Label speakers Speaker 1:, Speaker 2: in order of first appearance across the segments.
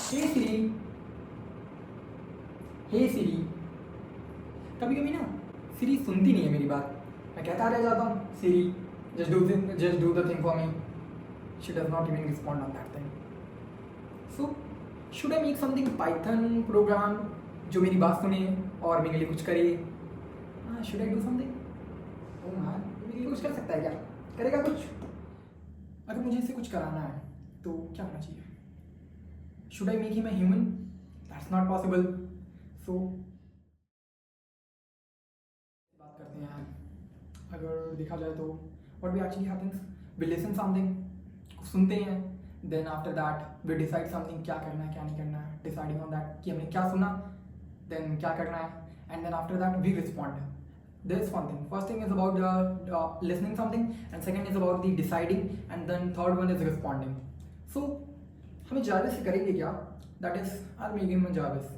Speaker 1: हे सिरी, हे सिरी। कभी कभी ना सिरी सुनती नहीं है मेरी बात। मैं कहता रह जाता हूँ Siri just do the thing for me. She does not even respond on that thing. So should I make something Python program जो मेरी बात सुने और मेरे लिए कुछ करे? हाँ, शुड आई डू समथिंग? ओ हाँ, मेरे लिए कुछ कर सकता है क्या? करेगा कुछ? अगर मुझे इससे कुछ कराना है तो क्या होना चाहिए? Should I make him a human? That's not possible. So बात करते हैं। अगर देखा जाए तो what we actually happens, we listen something, सुनते हैं, then after that we decide something, क्या करना है क्या नहीं करना है, डिसाइडिंग ऑन दैट कि हमने क्या सुना, देन क्या करना है, and then after that we respond. There is one thing. First thing is about listening something, and second is about the deciding, and then third one is responding. So हमें Jarvis से करेंगे क्या? That is our medium Jarvis.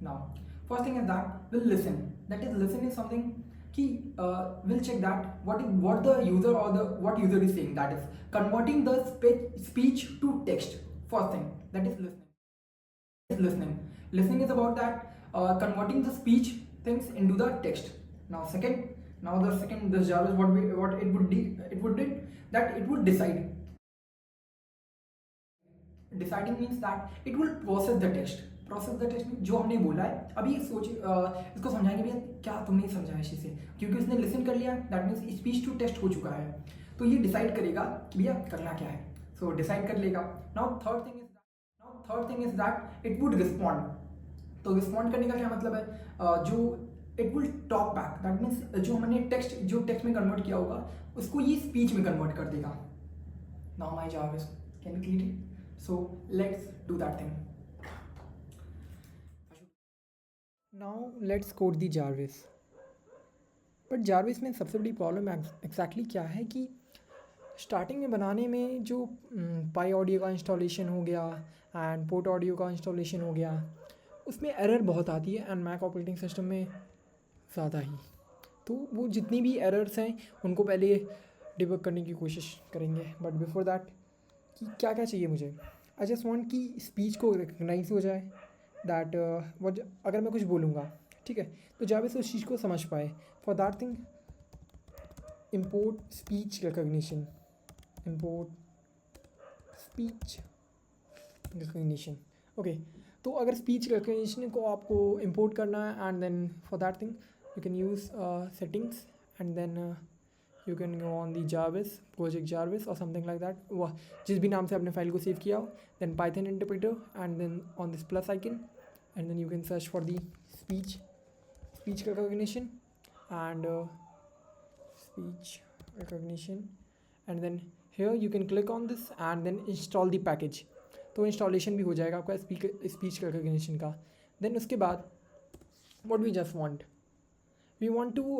Speaker 1: Now, first thing is that we'll listen. That is listen is something कि we'll check that what the user or the what user is saying. That is converting the speech to text. First thing, that is listening. Listening is about that converting the speech things into the text. Now the second, this Jarvis, what it would do that it would decide. Deciding means that it will process the text. Process the text में जो हमने बोला है अभी सोच इसको समझाएंगे भैया क्या तुमने समझा है इसी से, क्योंकि उसने लिसन कर लिया, that means speech to text हो चुका है, तो ये डिसाइड करेगा कि भैया करना क्या है, सो डिसाइड कर लेगा. Now third thing is that it would respond. तो रिस्पॉन्ड करने का क्या मतलब है? जो it will talk back, that means जो टेक्स्ट में कन्वर्ट किया होगा उसको ये स्पीच में कन्वर्ट कर देगा. Now my job is can clear it. So let's do that thing. Now let's code the Jarvis. But Jarvis में सबसे बड़ी प्रॉब्लम एग्जैक्टली क्या है कि स्टार्टिंग में बनाने में जो पाई ऑडियो का इंस्टॉलेशन हो गया एंड पोर्ट ऑडियो का इंस्टॉलेशन हो गया, उसमें एरर बहुत आती है एंड मैक ऑपरेटिंग सिस्टम में ज़्यादा ही. तो वो जितनी भी एरर्स हैं उनको पहले डिबग करने की कोशिश करेंगे. बट बिफोर दैट कि क्या क्या चाहिए मुझे, आई जस्ट वांट कि स्पीच को रिकग्नाइज हो जाए, दैट अगर मैं कुछ बोलूँगा ठीक है तो जावेस उस चीज़ को समझ पाए. For that thing import speech recognition, import speech recognition. Okay, तो अगर स्पीच रिकग्निशन को आपको इम्पोर्ट करना है and then for that thing you can use settings and then you can go on the Jarvis, project Jarvis और something like that, वह जिस भी नाम से आपने फाइल को सेव किया हो, then Python interpreter and then on this plus icon and then you can search for the speech recognition and speech recognition, and then here you can click on this and then install the package. तो installation भी हो जाएगा आपका speech recognition का. Then उसके बाद what we just want, we want to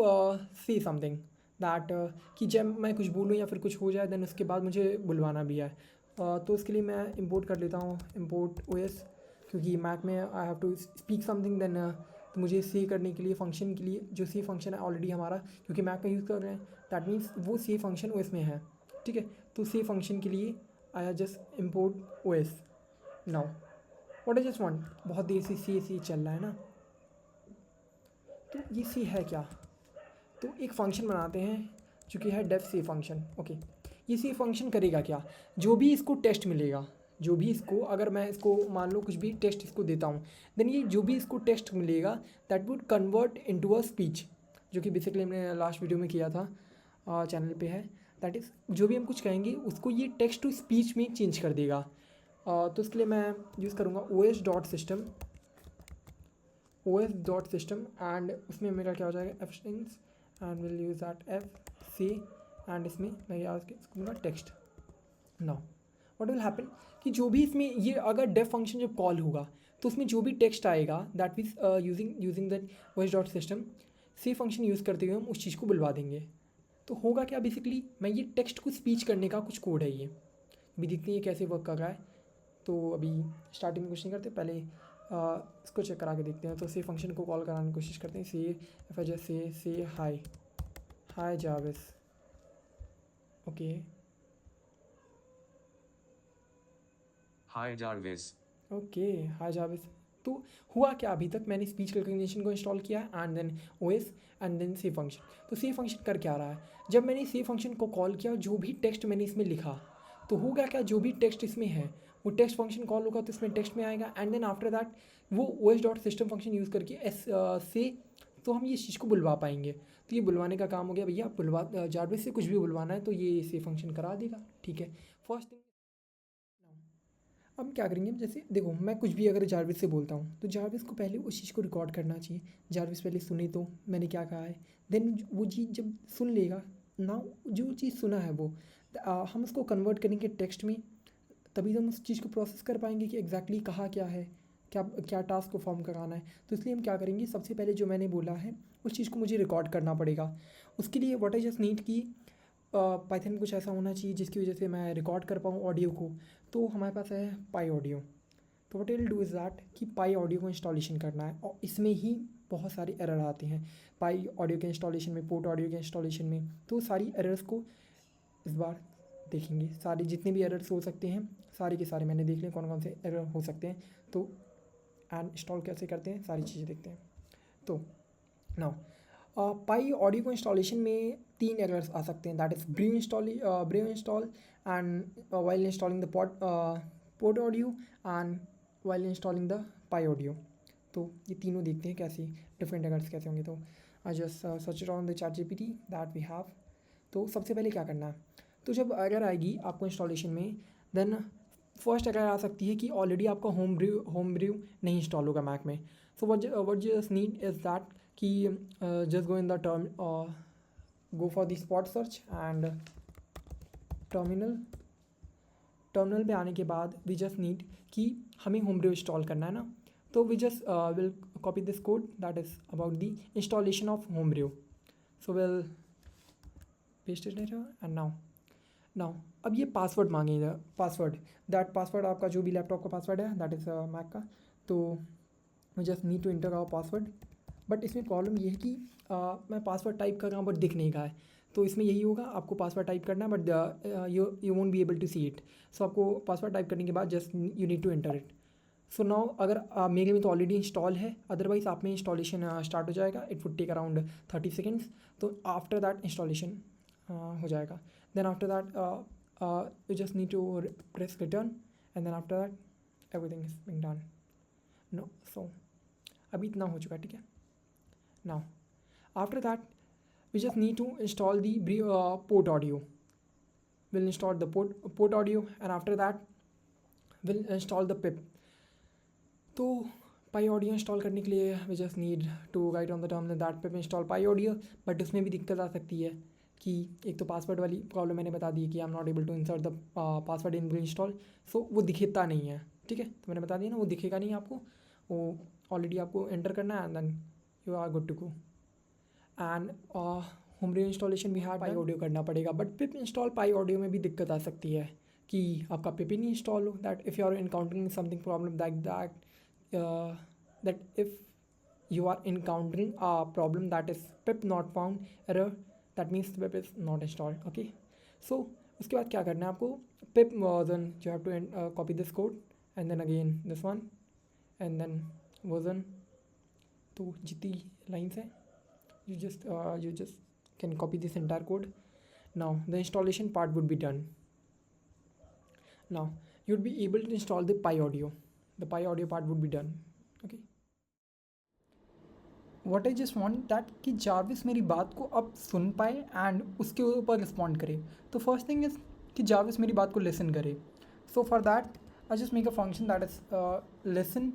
Speaker 1: see something that कि जब मैं कुछ बोलूँ या फिर कुछ हो जाए देन उसके बाद मुझे बुलवाना भी है. तो उसके लिए मैं इंपोर्ट कर लेता हूँ इम्पोर्ट ओएस, क्योंकि मैक में I have to speak something then तो मुझे से करने के लिए फंक्शन के लिए जो सी फंक्शन है ऑलरेडी हमारा, क्योंकि मैक में यूज़ कर रहे हैं, दैट मीन्स वो सी फंक्शन ओएस में है. ठीक है, तो सी फंक्शन के लिए I just import OS. Now what I just want, बहुत देर से सी चल रहा है ना, तो ये सी है क्या, तो एक फ़ंक्शन बनाते हैं जो कि है डेफ सी फंक्शन. ओके, ये सी फंक्शन करेगा क्या, जो भी इसको टेस्ट मिलेगा, जो भी इसको अगर मैं इसको मान लो कुछ भी टेस्ट इसको देता हूँ, देन ये जो भी इसको टेस्ट मिलेगा that would convert into a speech, जो कि बेसिकली हमने लास्ट वीडियो में किया था, चैनल पे है. दैट इज़ जो भी हम कुछ कहेंगे उसको ये टेक्स्ट टू स्पीच में चेंज कर देगा. तो इसके लिए मैं यूज़ करूँगा os.system एंड उसमें मेरा क्या हो जाएगा F strings and will use that F C and इसमें मैं याद इसको दूंगा text. Now what will happen कि जो भी इसमें ये अगर डेफ फंक्शन जब कॉल होगा तो उसमें जो भी टेक्स्ट आएगा that means using that os.system C function use करते हुए हम उस चीज़ को बुलवा देंगे. तो होगा क्या, बेसिकली मैं ये टेक्स्ट को स्पीच करने का कुछ कोड है ये. अभी देखते हैं ये कैसे वर्क कर रहा है. तो अभी स्टार्टिंग में कुछ नहीं करते, पहले इसको चेक करा के देखते हैं. तो से फंक्शन को कॉल कराने की कोशिश करते हैं. से F I just say hi जाविस. Okay
Speaker 2: Hi Jarvis.
Speaker 1: Okay, hi जाविस। तो हुआ क्या, अभी तक मैंने स्पीच रिकग्निशन को इंस्टॉल किया and then OS and then save function. तो सेव फंक्शन कर क्या रहा है, जब मैंने सेव फंक्शन को कॉल किया, जो भी टेक्स्ट मैंने इसमें लिखा, तो होगा क्या, जो भी टेक्स्ट इसमें है वो टेक्स्ट फंक्शन कॉल होगा तो इसमें टेक्स्ट में आएगा एंड देन आफ्टर दैट वो OS dot system function use करके से तो हम ये चीज़ को बुलवा पाएंगे। तो ये बुलवाने का काम हो गया भैया, बुलवा जारविस से कुछ भी बुलवाना है तो ये सेव फंक्शन करा देगा। ठीक है, फर्स्ट थिंग। अब क्या करेंगे, जैसे देखो मैं कुछ भी अगर जारविस से बोलता हूँ तो जारविस को पहले उस चीज़ को रिकॉर्ड करना चाहिए। जारविस पहले सुने तो मैंने क्या कहा है, देन वो चीज़ जब सुन लेगा ना, जो चीज़ सुना है वो हम उसको कन्वर्ट करेंगे टेक्स्ट में, तभी तो हम उस चीज़ को प्रोसेस कर पाएंगे कि एग्जैक्टली कहा क्या है, क्या क्या टास्क को फॉर्म कराना है। तो इसलिए हम क्या करेंगे, सबसे पहले जो मैंने बोला है उस चीज़ को मुझे रिकॉर्ड करना पड़ेगा। उसके लिए व्हाट आई जस्ट नीड की पाइथन में कुछ ऐसा होना चाहिए जिसकी वजह से मैं रिकॉर्ड कर पाऊँ ऑडियो को। तो हमारे पास है पाई ऑडियो। तो what will do is that कि पाई ऑडियो को इंस्टॉलेशन करना है, और इसमें ही बहुत सारे एरर आते हैं पाई ऑडियो के इंस्टॉलेशन में, पोर्ट ऑडियो के इंस्टॉलेशन में। तो सारी एरर्स को इस बार देखेंगे, सारे जितने भी एरर्स हो सकते हैं सारे के सारे मैंने देख लिए कौन कौन से एरर हो सकते हैं। तो एंड इंस्टॉल कैसे करते हैं सारी चीज़ें देखते हैं। तो नाउ पाई ऑडियो को इंस्टॉलेशन में 3 एरर्स आ सकते हैं, that is brave install and while installing the port audio and while installing the pi audio. तो ये तीनों देखते हैं कैसे डिफरेंट एरर्स कैसे होंगे। तो I just search on the ChatGPT that we have. तो सबसे पहले क्या करना है, तो जब एरर आएगी आपको इंस्टॉलेशन में, देन फर्स्ट एरर आ सकती है कि ऑलरेडी आपका होम ब्रू नहीं इंस्टॉल होगा मैक में। So what just need is that कि just go in the term go for the spot search and terminal पे आने के बाद वी जस्ट नीड कि हमें होम ब्रू इंस्टॉल करना है ना। तो we just will copy this code that is about the installation of Homebrew. So will paste it here and now अब ये पासवर्ड मांगेगा, पासवर्ड आपका जो भी लैपटॉप का पासवर्ड है दैट इज़ मैक का। तो we just need to enter our password. But इसमें प्रॉब्लम ये है कि मैं पासवर्ड टाइप कर रहा हूँ बट दिख नहीं रहा है। तो इसमें यही होगा, आपको पासवर्ड टाइप करना है but you won't be able to see it. So आपको पासवर्ड टाइप करने के बाद just you need to enter it. So now अगर मेरे में तो ऑलरेडी इंस्टॉल है, अदरवाइज आप में इंस्टॉलेशन स्टार्ट हो जाएगा, it would take around 30 seconds. तो आफ्टर दैट इंस्टॉलेशन हो जाएगा। Then after that you just need to press return and then after that everything is being done. No so अभी इतना हो चुका है, ठीक है। Now, after that, we just need to install the port audio. We'll install the port audio, and after that, we'll install the pip. तो पाई audio install करने के लिए we just need to write on the terminal that pip install pi audio. But उसमें भी दिक्कत आ सकती है कि एक तो पासवर्ड वाली प्रॉब्लम मैंने बता दी कि I am not able to insert the password in install. So वो दिखता नहीं है, ठीक है। तो मैंने बता दिया ना, वो दिखेगा नहीं आपको, वो ऑलरेडी आपको एंटर करना है and then you are good to go. And Homebrew installation भी हार्ड पाई ऑडियो करना पड़ेगा। But pip install PyAudio में भी दिक्कत आ सकती है कि आपका पिप ही नहीं इंस्टॉल हो, that if you are encountering something problem that if you are encountering a problem that is pip not found error, that means pip is not installed, okay। so उसके बाद क्या करना है आपको, pip version you have to copy this code and then again this one and then version। तो जितनी lines हैं you just can copy this entire code। now the installation part would be done। now you would be able to install the pi audio part would be done, okay। What I just want that कि Jarvis मेरी बात को अब सुन पाए and उसके ऊपर respond करे। तो फर्स्ट थिंग इज़ कि जारविस मेरी बात को लिसन करे। So for that I just make a function that is listen,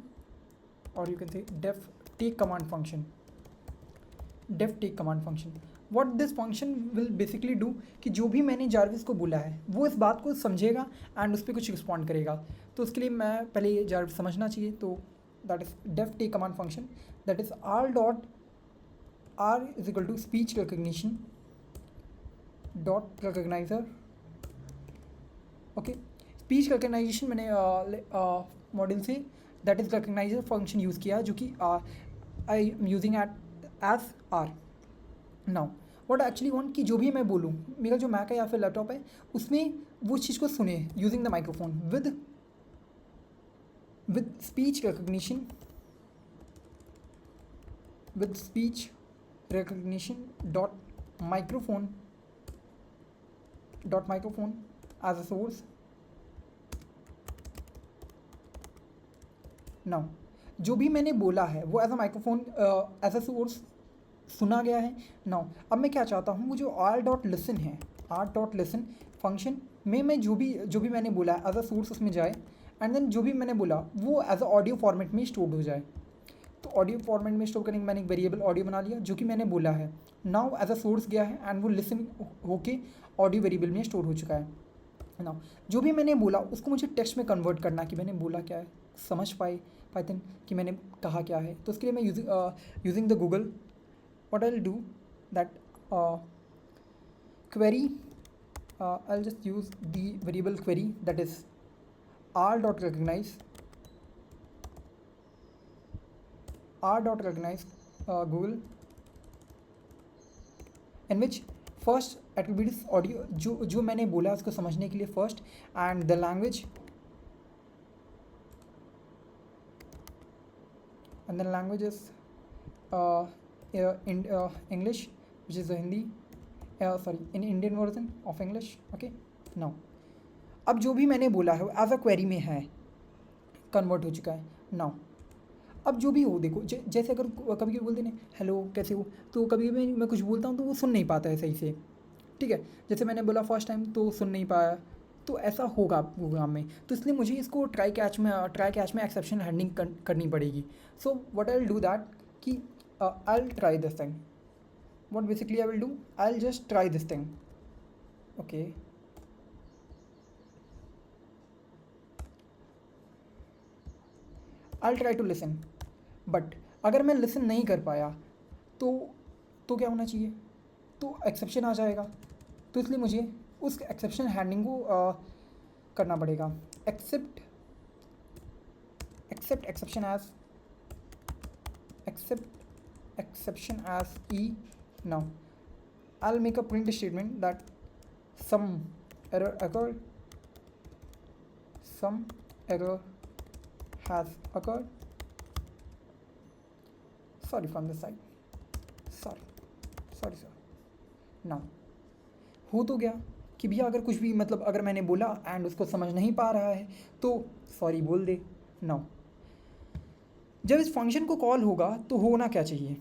Speaker 1: और you can say def take command function. What this function will basically do कि जो भी मैंने जारविस को बोला है वो इस बात को समझेगा एंड उस पर कुछ रिस्पॉन्ड करेगा। तो उसके लिए मैं पहले ये जारविस समझना चाहिए। तो that is def take command function, that is r is equal to speech recognition dot recognizer, okay। speech recognition मैंने मॉडल से that is recognizer function use किया जो कि I am using as r। now what I actually want कि जो भी मैं बोलूँ, मेरा जो मैक है या फिर लैपटॉप है उसमें वो चीज़ को सुने using the microphone with speech recognition dot microphone as a source. नाउ जो भी मैंने बोला है वो as a microphone as a source सुना गया है. नाउ अब मैं क्या चाहता हूँ, वो जो आर डॉट लिसन है, आर डॉट लिसन फंक्शन में मैं जो भी मैंने बोला एज अ सोर्स उसमें जाए, एंड देन जो भी मैंने बोला वो एज अ ऑडियो फॉर्मेट में स्टोर हो जाए. तो ऑडियो फॉर्मेट में स्टोर करने के मैंने एक वेरिएबल ऑडियो बना लिया जो कि मैंने बोला है. नाउ एज अ सोर्स गया है एंड वो लिसन होके ऑडियो वेरिएबल में स्टोर हो चुका है. नाउ जो भी मैंने बोला उसको मुझे टेक्स्ट में कन्वर्ट करना कि मैंने बोला क्या है, समझ पाए पाइथन कि मैंने कहा क्या है. तो उसके लिए मैं using the Google what I will do that query I'll just use the variable query that is r dot recognize Google, in which first attribute is audio, जो मैंने बोला उसको समझने के लिए first, and the language, and the language is English, which is the Hindi, in Indian version of English. Okay, now अब जो भी मैंने बोला है वो एज अ क्वेरी में है, कन्वर्ट हो चुका है. नाउ अब जो भी हो देखो, जैसे अगर कभी कभी बोलते हैं हेलो कैसे हो, तो कभी कभी मैं कुछ बोलता हूँ तो वो सुन नहीं पाता है सही से. ठीक है, जैसे मैंने बोला फर्स्ट टाइम तो सुन नहीं पाया, तो ऐसा होगा प्रोग्राम में. तो इसलिए मुझे इसको ट्राई कैच में एक्सेप्शन हैंडलिंग करनी पड़ेगी. So what I will do that कि I will try this thing. What basically I will do, I will just try this thing. Okay, I will try to listen. But अगर मैं listen नहीं कर पाया तो क्या होना चाहिए, तो एक्सेप्शन आ जाएगा. तो इसलिए मुझे उस एक्सेप्शन हैंडलिंग को करना पड़ेगा. Except exception as E. Now I will make a print statement that some error has occurred. Sorry from this side. Sorry sir. Now हो तो गया कि भैया अगर कुछ भी मतलब अगर मैंने बोला एंड उसको समझ नहीं पा रहा है तो सॉरी बोल दे. नाउ जब इस फंक्शन को कॉल होगा तो होना क्या चाहिए,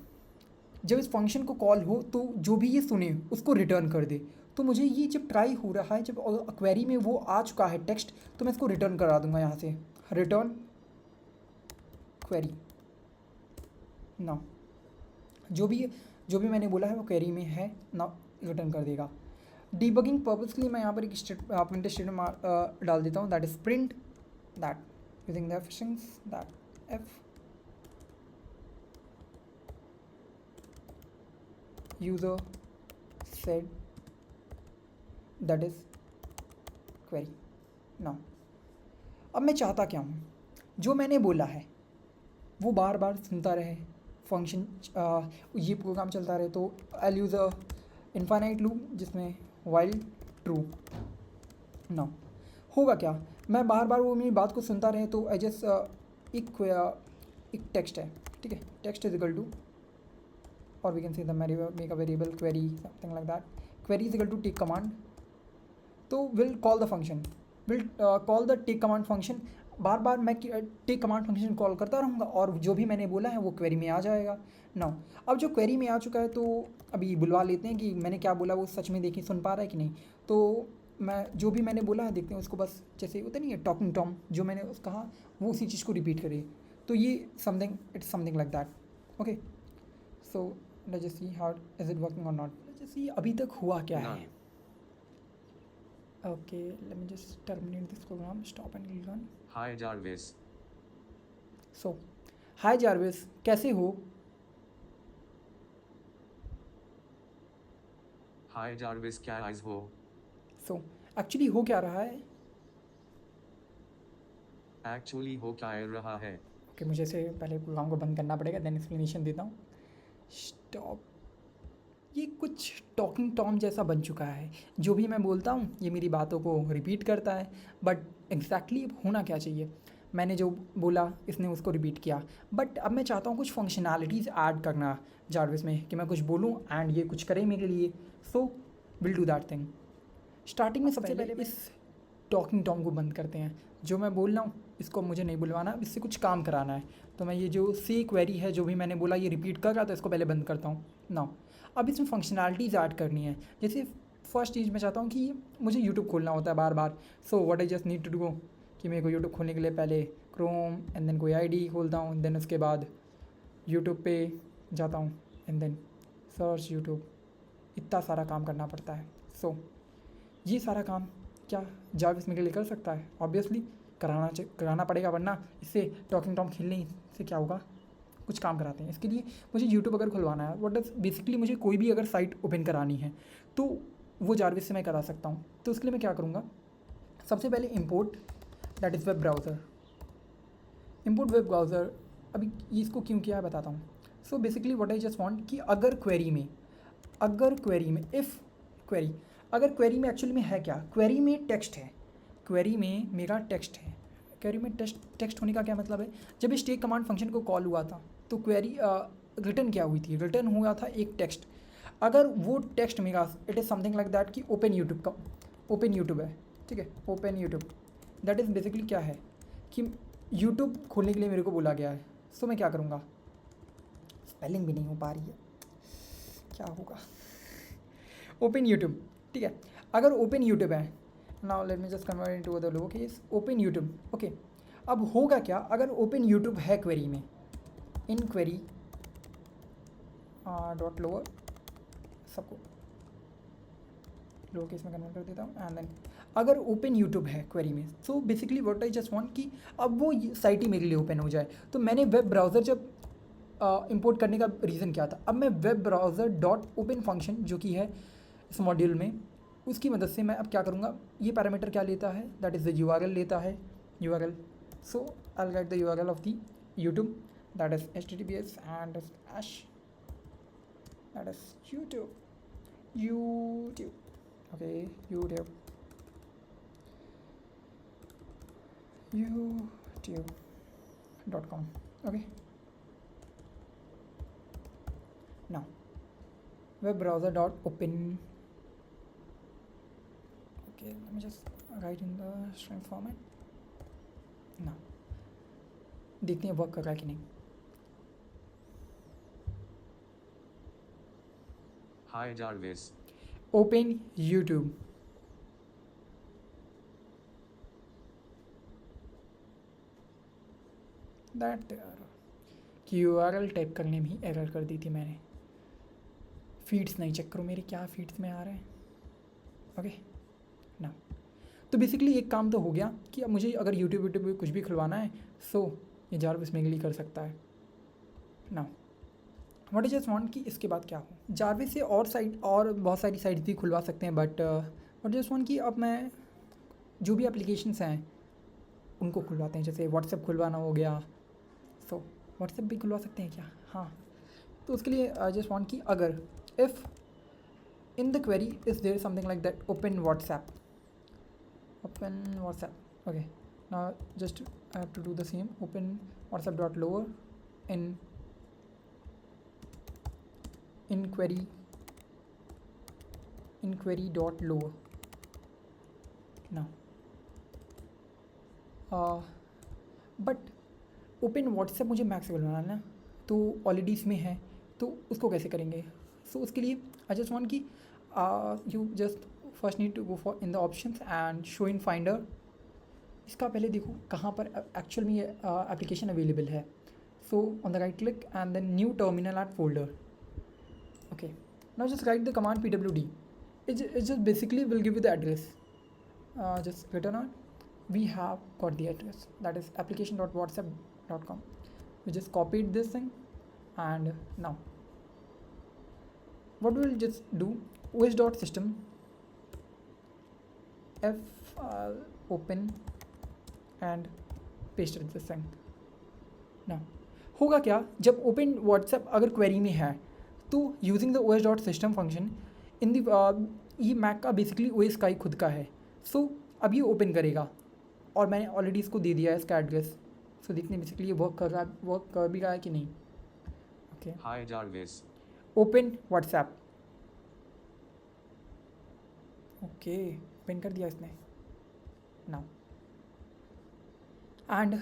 Speaker 1: जब इस फंक्शन को कॉल हो तो जो भी ये सुने उसको रिटर्न कर दे. तो मुझे ये जब ट्राई हो रहा है, जब क्वेरी में वो आ चुका है टेक्स्ट, तो मैं इसको रिटर्न करा दूंगा यहाँ से, रिटर्न क्वेरी. नाउ जो भी मैंने बोला है वो क्वेरी में है, नाउ रिटर्न कर देगा. डीबगिंग पर्पस के लिए मैं यहाँ पर एक प्रिंट स्टेटमेंट डाल देता हूँ, that is print that using the efficiency that F user said that is query. Now अब मैं चाहता क्या हूँ, जो मैंने बोला है वो बार बार सुनता रहे, फंक्शन ये प्रोग्राम चलता रहे. तो आई यूज़ अ इनफाइनाइट लूप जिसमें वाइल ट्रू. नाउ होगा क्या, मैं बार बार वो मेरी बात को सुनता रहे. तो आई जस्ट एक टेक्स्ट है, ठीक है, टेक्स्ट इज इक्वल टू, और we can say make a variable query something like that. Query is equal to take command. तो will call the function, will call the take command function. बार बार मैं take command function call करता रहूँगा और जो भी मैंने बोला है वो क्वेरी में आ जाएगा. नाउ अब जो क्वेरी में आ चुका है तो अभी बुलवा लेते हैं कि मैंने क्या बोला वो सच में देखें सुन पा रहा है कि नहीं. तो मैं जो भी मैंने बोला है देखते हैं उसको, बस जैसे होता नहीं है टॉकिंग टॉम, जो मैंने कहा वो उसी चीज़ को रिपीट करे. तो ये it's something like that. Okay, so let's just see how is it working और नॉट. लेट्स जस्ट सी अभी तक हुआ क्या है. Okay, let me just terminate this program, stop and run.
Speaker 2: Hi Jarvis.
Speaker 1: So, hi Jarvis, कैसे हो?
Speaker 2: Hi Jarvis, क्या eyes हो?
Speaker 1: So, actually हो क्या रहा है?
Speaker 2: Actually हो क्या रहा है?
Speaker 1: Okay, मुझे से पहले प्रोग्राम को बंद करना पड़ेगा, देन एक्सप्लेनेशन देता हूँ. स्टॉप. ये कुछ टॉकिंग टॉम जैसा बन चुका है. जो भी मैं बोलता हूँ ये मेरी बातों को रिपीट करता है, बट एग्जैक्टली होना क्या चाहिए. मैंने जो बोला इसने उसको रिपीट किया। बट अब मैं चाहता हूँ कुछ फंक्शनैलिटीज़ ऐड करना जारविस में, कि मैं कुछ बोलूँ एंड ये कुछ करे मेरे लिए। So will do that thing. Starting में सबसे पहले इस टॉकिंग टॉम को बंद करते हैं। जो मैं बोल रहा हूँ इसको मुझे नहीं बुलवाना, इससे कुछ काम कराना है। तो मैं ये जो सी क्वेरी है जो भी मैंने बोला ये रिपीट कर रहा था, इसको पहले बंद करता हूँ नाउ। अब इसमें फंक्शनैलिटीज़ ऐड करनी है। जैसे फर्स्ट चीज़ मैं चाहता हूँ कि मुझे यूट्यूब खोलना होता है बार बार। So what I just need to do कि मेरे को यूट्यूब खोलने के लिए पहले क्रोम एंड देन कोई आईडी खोलता हूँ, देन उसके बाद यूट्यूब पे जाता हूँ एंड देन सर्च यूट्यूब। इतना सारा काम करना पड़ता है। सो ये सारा काम क्या जारविस मेरे लिए कर सकता है? ऑब्वियसली कराना पड़ेगा, वरना इससे टॉकिंग टॉम खेलने से क्या होगा, कुछ काम कराते हैं। इसके लिए मुझे यूट्यूब अगर खुलवाना है, व्हाट डज बेसिकली मुझे कोई भी अगर साइट ओपन करानी है तो वो जारविस से मैं करा सकता हूँ। तो उसके लिए मैं क्या करूँगा, सबसे पहले import that is web browser. Import web browser, अभी इसको क्यों किया है बताता हूँ। सो basically what I just want कि अगर क्वेरी में इफ़ क्वेरी, अगर क्वेरी में एक्चुअली में है क्या, क्वेरी में टेक्स्ट है, क्वेरी में मेरा टेक्स्ट है। क्वेरी में टेक्स्ट होने का क्या मतलब है, जब इस टेक कमांड फंक्शन को कॉल हुआ था तो क्वेरी रिटर्न क्या हुई थी, रिटर्न हुआ था एक टेक्स्ट। अगर वो टेक्स्ट मेरा it is something like that कि ओपन यूट्यूब है, ठीक है, open YouTube that is basically क्या है कि यूट्यूब खोलने के लिए मेरे को बोला गया है। सो मैं क्या करूँगा, स्पेलिंग भी नहीं हो पा रही है, क्या होगा, ओपन यूट्यूब, ठीक है। अगर ओपन यूट्यूब है, now let me just convert into other lower case, open YouTube, okay. अब होगा क्या, अगर ओपन यूट्यूब है क्वेरी में, इन क्वेरी डॉट लोअर, सबको लोअर केस में कन्वर्ट कर देता हूँ एंड देन अगर ओपन यूट्यूब है क्वेरी में, so basically what I just want कि अब वो साइट ही मेरे लिए ओपन हो जाए। तो मैंने वेब ब्राउज़र जब इंपोर्ट करने का रीज़न क्या था, अब मैं web browser dot open function जो कि है इस मॉड्यूल में, उसकी मदद से मैं अब क्या करूँगा, ये पैरामीटर क्या लेता है, दैट इज़ द URL लेता है, URL। So I will get the URL of the YouTube that is https and slash that is YouTube, okay, youtube.com, okay. Now web browser dot open, okay, let me just write in the string format. Now देखते हैं work कर रहा है कि नहीं।
Speaker 2: Hi Jarvis.
Speaker 1: Open YouTube, that कि URL type करने में ही एरर कर दी थी मैंने। फीड्स नहीं चेक करो मेरे क्या फीड्स में आ रहे हैं, ओके ना। तो बेसिकली एक काम तो हो गया कि अब मुझे अगर यूट्यूब पे कुछ भी खुलवाना है, सो ये जारविस मेरे लिए कर सकता है ना। व्हाट आई जस्ट वांट कि इसके बाद क्या हो, जारविस से और साइट और बहुत सारी साइट्स भी खुलवा सकते हैं, बट व्हाट जस्ट वांट कि अब मैं जो भी एप्लीकेशंस हैं उनको खुलवाते हैं। जैसे व्हाट्सएप खुलवाना हो गया, सो व्हाट्सएप भी खुलवा सकते हैं क्या, हाँ। तो उसके लिए आई जस्ट वांट कि अगर if in the query is there something like that open WhatsApp, okay, now just I have to do the same, open whatsapp dot lower in query dot lower now but open WhatsApp मुझे Mac से बनाना है ना, तो already इसमें है, तो उसको कैसे करेंगे। सो उसके लिए आई जस्ट वांट कि you just first need to go for in the options and show in Finder. इसका पहले देखो कहाँ पर एक्चुअल में ये एप्लीकेशन अवेलेबल है। So on the right click and then new terminal at folder, okay. Now just write the command pwd, it just basically will give you the address, just return on we have got the address, that is application.whatsapp.com. we just copied this thing and now what we'll just do, os.system open and paste this thing. now होगा क्या, जब open WhatsApp अगर query में है तो using the os.system function in the ये Mac का basically OS का ही खुद का है। सो अब ये ओपन करेगा और मैंने ऑलरेडी इसको दे दिया है इसका एड्रेस. सो देखते हैं बेसिकली ये वर्क कर भी रहा है कि नहीं. Okay,
Speaker 2: Hi Jarvis.
Speaker 1: Open WhatsApp. Okay, open कर दिया इसने नाउ. एंड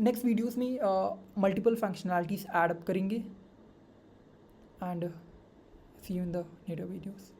Speaker 1: नेक्स्ट वीडियोस में मल्टीपल फंक्शनैलिटीज़ ऐड अप करेंगे. And see you in the later videos.